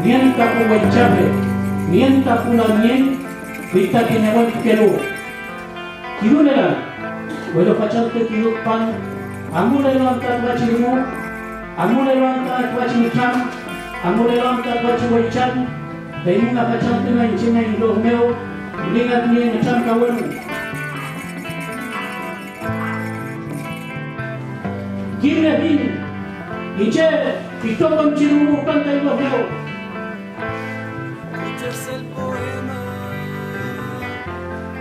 mienta kuwenchape, mienta kunamien, vita kinewon kelu. Kirunela, bueno pachante kirukpan, amulelo anta bachimu, amulelo anta bachimucham, amulelo anta bachiwechan, deinga pachante na inchina indomeo, ligat ni ngacham kawenu. Gire bin, iche, pitokon chirumu kanta indomeo. Es el poema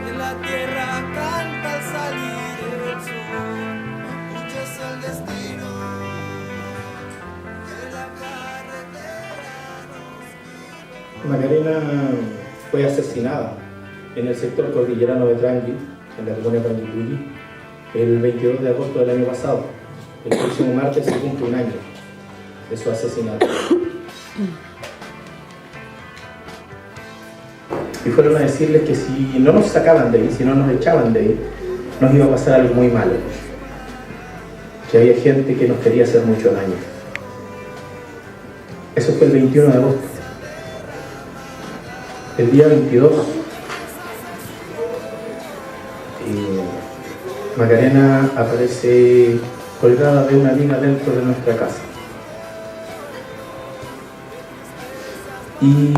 de la tierra canta al salir el sol. Es el destino de la carretera. Macarena fue asesinada en el sector cordillerano de Trangui, en la comuna de Panguipulli, el 22 de agosto del año pasado. El próximo martes se cumple un año de su asesinato. Y fueron a decirles que si no nos sacaban de ahí, si no nos echaban de ahí, nos iba a pasar algo muy malo. Que había gente que nos quería hacer mucho daño. Eso fue el 21 de agosto. El día 22, Macarena aparece colgada de una viga dentro de nuestra casa. Y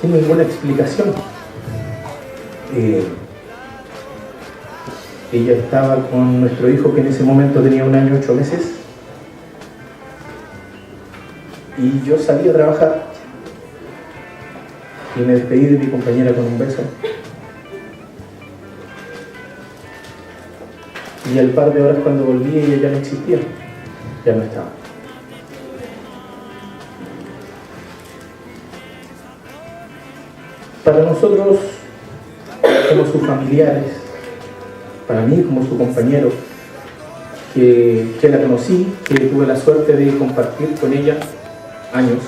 sin ninguna explicación. Ella estaba con nuestro hijo, que en ese momento tenía 1 año 8 meses, y yo salí a trabajar y me despedí de mi compañera con un beso, y al par de horas cuando volví ella ya no existía, ya no estaba. Para nosotros, como sus familiares, para mí como su compañero, que la conocí, que tuve la suerte de compartir con ella años,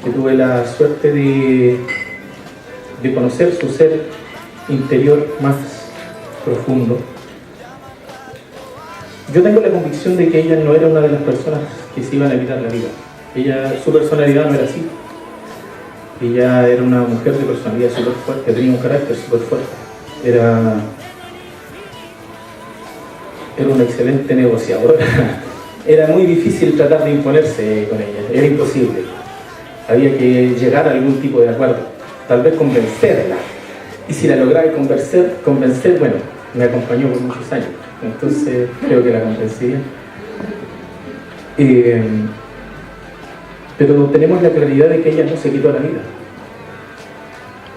que tuve la suerte de conocer su ser interior más profundo. Yo tengo la convicción de que ella no era una de las personas que se iban a quitar la vida. Su personalidad no era así. Ella era una mujer de personalidad súper fuerte, tenía un carácter súper fuerte. Era una excelente negociadora. Era muy difícil tratar de imponerse con ella, era imposible. Había que llegar a algún tipo de acuerdo, tal vez convencerla. Y si la lograba convencer, bueno, me acompañó por muchos años, entonces creo que la convencería. Pero tenemos la claridad de que ella no se quitó la vida,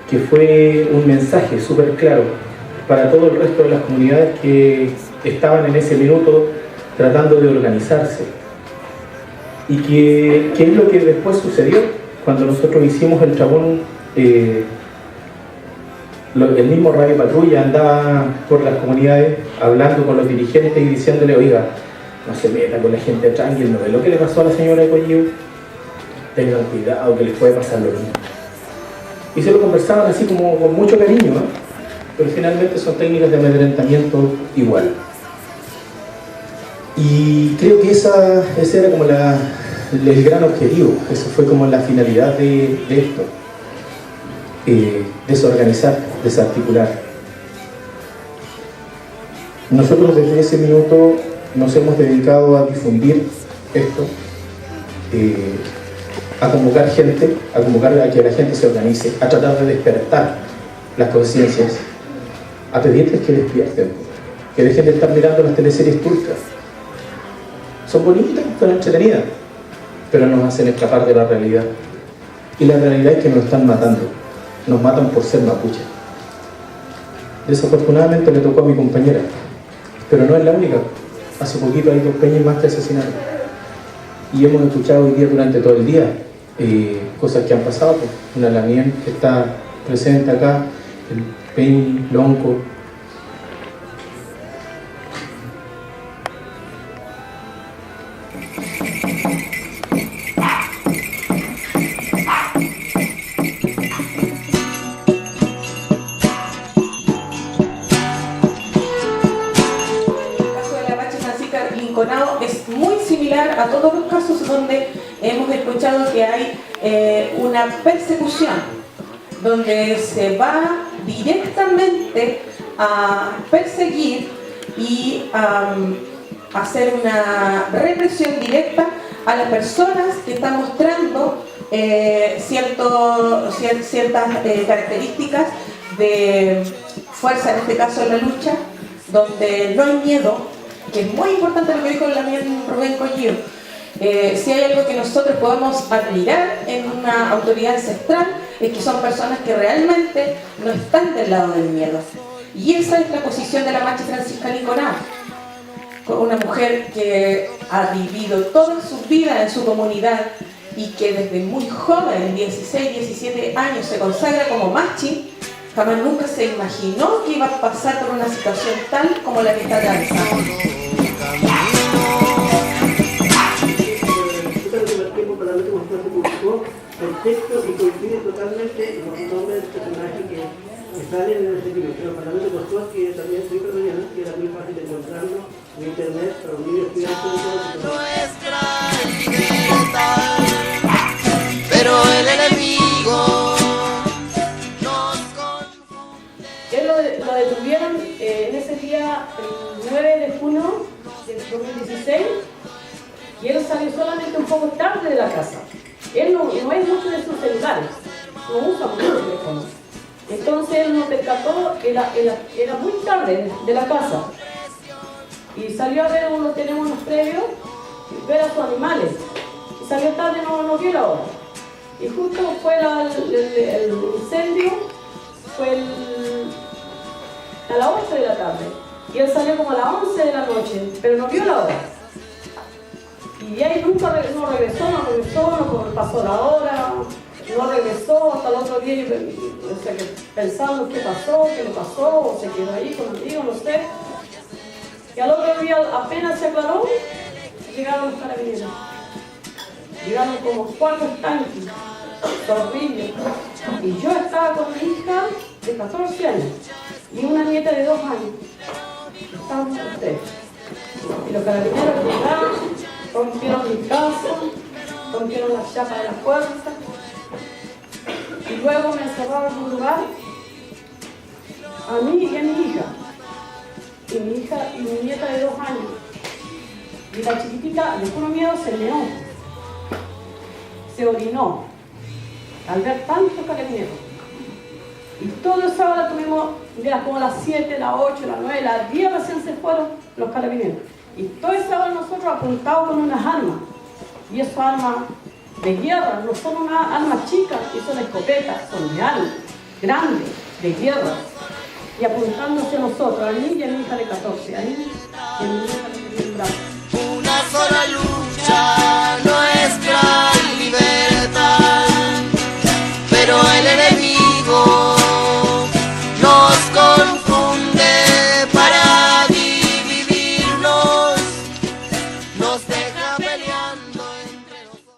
que fue un mensaje súper claro para todo el resto de las comunidades que estaban en ese minuto tratando de organizarse. Y que es lo que después sucedió cuando nosotros hicimos el Chabón. El mismo Radio Patrulla andaba por las comunidades hablando con los dirigentes y diciéndole: oiga, no se meta con la gente de Trangui, ¿no ve lo que le pasó a la señora de Collío? Tengan cuidado que les puede pasar lo mismo. Y se lo conversaban así como con mucho cariño, ¿no? Pero finalmente son técnicas de amedrentamiento igual. Y creo que ese era como el gran objetivo, eso fue como la finalidad de esto. Desorganizar, desarticular. Nosotros desde ese minuto nos hemos dedicado a difundir esto, a convocar gente, a convocar a que la gente se organice, a tratar de despertar las conciencias, a pedirles que despierten, que dejen de estar mirando las teleseries turcas. Son bonitas, son entretenidas, pero nos hacen escapar de la realidad. Y la realidad es que nos están matando. Nos matan por ser mapuche. Desafortunadamente le tocó a mi compañera, pero no es la única. Hace poquito hay 2 peñas más que asesinaron. Y hemos escuchado hoy día durante todo el día cosas que han pasado. Una Lamien que está presente acá, el Peñi, Lonco. A todos pocos casos donde hemos escuchado que hay una persecución, donde se va directamente a perseguir y hacer una represión directa a las personas que están mostrando ciertas características de fuerza, en este caso en la lucha, donde no hay miedo, que es muy importante lo que dijo también Rubén Collío. Si hay algo que nosotros podemos admirar en una autoridad ancestral, es que son personas que realmente no están del lado del miedo. Y esa es la posición de la Machi Francisca Nicolás, una mujer que ha vivido toda su vida en su comunidad y que desde muy joven, 16, 17 años, se consagra como Machi. Jamás nunca se imaginó que iba a pasar por una situación tal como la que está atravesando. El texto y coincide totalmente los nombres del personaje que salen en ese libro. Pero el Parlamento costó que también estoy perdonando, que era muy fácil de encontrarlo en internet para los niños que Nuestra libertad, pero el enemigo nos confunde. Él lo detuvieron en ese día, el 9 de junio del 2016, y él salió solamente un poco tarde de la casa. Él no es mucho de sus celulares, no usa mucho el teléfono. Entonces él nos percató, era muy tarde de la casa. Y salió a ver, tenemos unos previos, ver a sus animales. Y salió tarde, no vio la hora. Y justo fue el incendio, fue a las 8 de la tarde. Y él salió como a las 11 de la noche, pero no vio la hora. Y ahí nunca no regresó, no pasó la hora, no regresó hasta el otro día, pensando qué le pasó, o se quedó ahí con amigos, no sé. Y al otro día, apenas se aclaró, llegaron los carabineros. Llegaron como 4 tanques, torrillos. Y yo estaba con mi hija de 14 años y una nieta de 2 años. Estábamos ustedes. Y los carabineros llegaron, rompieron mi casa, rompieron las chapas de la puerta y luego me encerraron en un lugar a mí y a mi hija y mi nieta de 2 años. Y la chiquitita, de puro miedo, se meó, se orinó al ver tantos carabineros. Y todo el sábado tuvimos, como a las 7, las 8, las 9, las 10 recién se fueron los carabineros. Y todo el sábado nosotros apuntados con unas armas. Y esas armas de guerra no son unas armas chicas, que son escopetas, son grandes, de guerra. Y apuntando hacia nosotros, a mí y a mi hija de 14 años, y a mi hija de 10 años. Una sola lucha, nuestra libertad, pero el enemigo